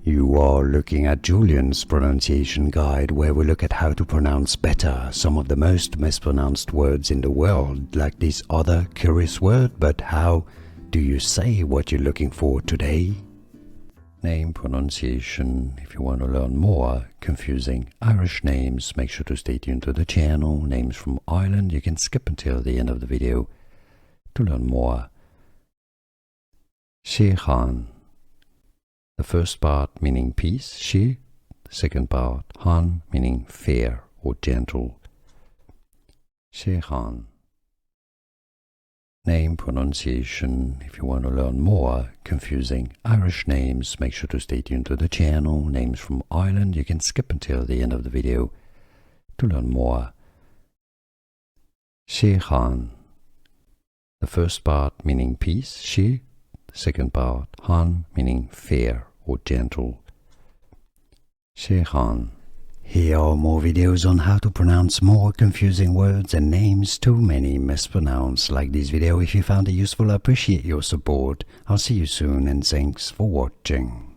You are looking at Julian's pronunciation guide, where we look at how to pronounce better some of the most mispronounced words in the world, like this other curious word. But how do you say what you're looking for today? Name pronunciation. If you want to learn more confusing Irish names, make sure to stay tuned to the channel. Names from Ireland, you can skip until the end of the video to learn more. Siochain. The first part meaning peace, she. The second part, han, meaning fair or gentle. Siochain. Name pronunciation. If you want to learn more confusing Irish names, make sure to stay tuned to the channel. Names from Ireland, you can skip until the end of the video to learn more. Siochain. The first part meaning peace, she. The second part, han, meaning fair or gentle. Siochain. Here are more videos on how to pronounce more confusing words and names too many mispronounced. Like this video if you found it useful. I appreciate your support. I'll see you soon and thanks for watching.